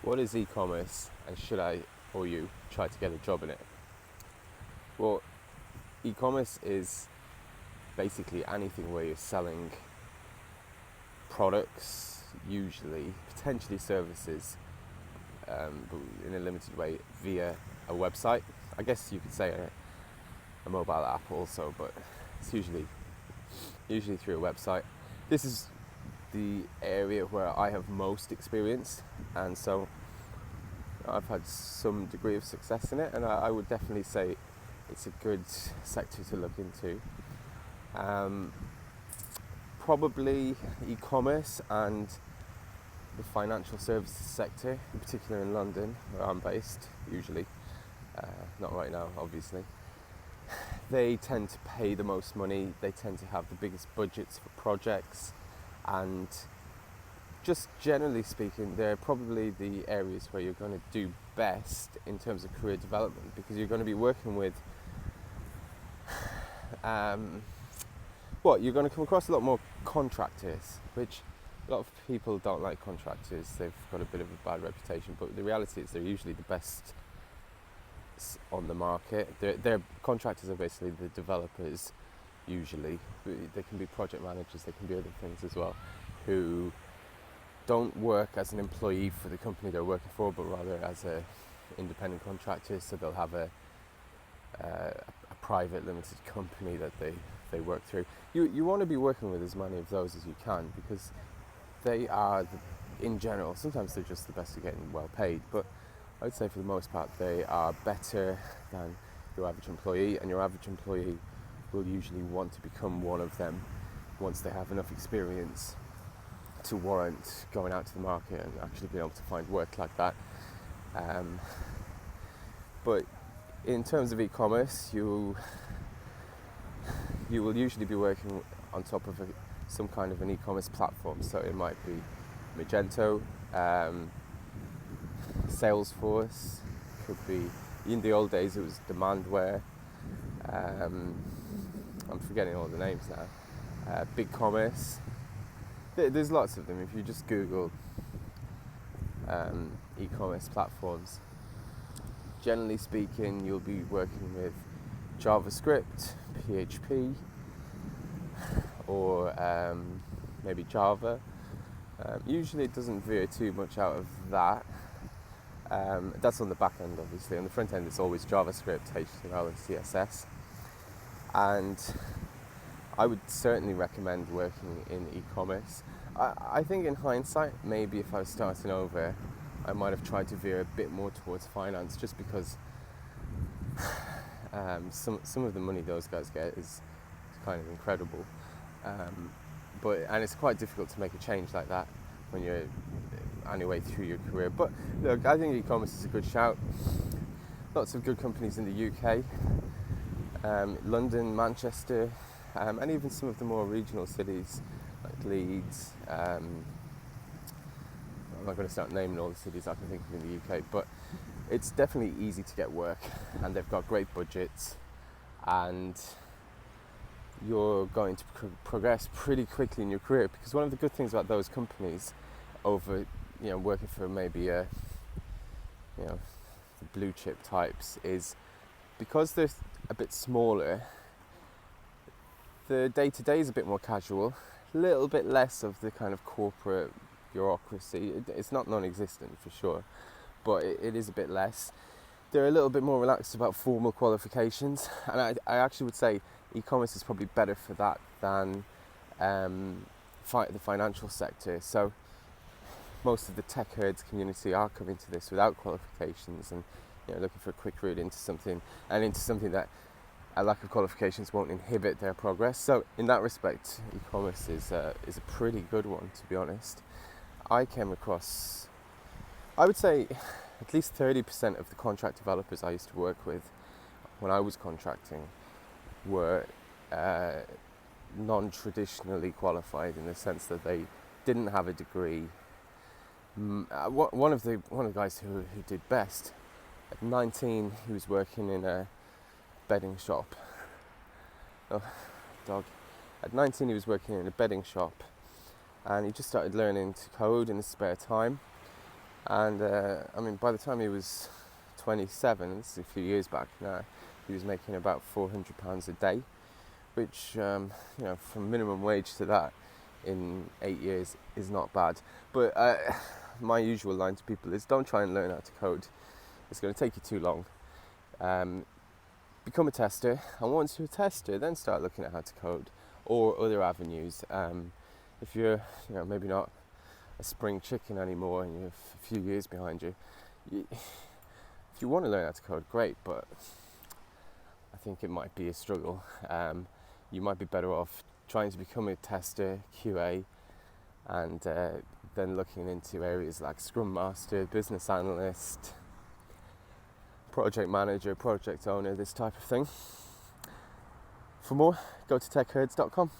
What is e-commerce, and should I or you try to get a job in it? Well, e-commerce is basically anything where you're selling products, usually, potentially services, but in a limited way via a website. I guess you could say a mobile app also, but it's usually through a website. This is the area where I have most experience, and so I've had some degree of success in it, and I would definitely say it's a good sector to look into. Probably e-commerce and the financial services sector, in particular in London, where I'm based, usually. Not right now, obviously. They tend to pay the most money, they tend to have the biggest budgets for projects, and just generally speaking, they're probably the areas where you're going to do best in terms of career development, because you're going to be working with you're going to come across a lot more contractors, which a lot of people don't like contractors. They've got a bit of a bad reputation, but the reality is they're usually the best on the market. Their contractors are basically the developers, usually. They can be project managers, they can be other things as well, who don't work as an employee for the company they're working for, but rather as a independent contractor. So they'll have a private limited company that they work through. You want to be working with as many of those as you can, because they are, in general, sometimes they're just the best at getting well paid, but I would say for the most part they are better than your average employee, and your average employee will usually want to become one of them once they have enough experience to warrant going out to the market and actually being able to find work like that. But in terms of e-commerce, you will usually be working on top of some kind of an e-commerce platform. So it might be Magento, Salesforce, could be, in the old days it was Demandware, I'm forgetting all the names now, BigCommerce. There's lots of them. If you just Google e-commerce platforms, generally speaking, you'll be working with JavaScript, PHP, or maybe Java. Usually it doesn't veer too much out of that. That's on the back end, obviously. On the front end, it's always JavaScript, HTML, and CSS. And I would certainly recommend working in e-commerce. I think in hindsight, maybe if I was starting over, I might have tried to veer a bit more towards finance, just because some of the money those guys get is kind of incredible. And it's quite difficult to make a change like that when you're anyway through your career. But look, I think e-commerce is a good shout. Lots of good companies in the UK, London, Manchester, and even some of the more regional cities like Leeds. I'm not going to start naming all the cities I can think of in the UK, but it's definitely easy to get work, and they've got great budgets, and you're going to progress pretty quickly in your career. Because one of the good things about those companies over, working for maybe the blue chip types, is because they're a bit smaller, the day-to-day is a bit more casual, a little bit less of the kind of corporate bureaucracy. It's not non-existent for sure, but it is a bit less. They're a little bit more relaxed about formal qualifications, and I actually would say e-commerce is probably better for that than the financial sector. So most of the tech herds community are coming to this without qualifications, and looking for a quick route into something that a lack of qualifications won't inhibit their progress. So in that respect, e-commerce is a pretty good one, to be honest. I came across, I would say, at least 30% of the contract developers I used to work with when I was contracting were non-traditionally qualified, in the sense that they didn't have a degree. One of the guys who did best, at 19 he was working in a bedding shop. Oh, dog. At 19 he was working in a bedding shop, and he just started learning to code in his spare time. And I mean, by the time he was 27, this is a few years back now, he was making about £400 a day, which, from minimum wage to that in 8 years is not bad. But my usual line to people is, don't try and learn how to code. It's going to take you too long. Become a tester, and once you're a tester, then start looking at how to code or other avenues. If you're, maybe not a spring chicken anymore and you have a few years behind you, if you want to learn how to code, great, but I think it might be a struggle. You might be better off trying to become a tester, QA, and then looking into areas like Scrum Master, Business Analyst, Project Manager, Project Owner, this type of thing. For more, go to techherds.com.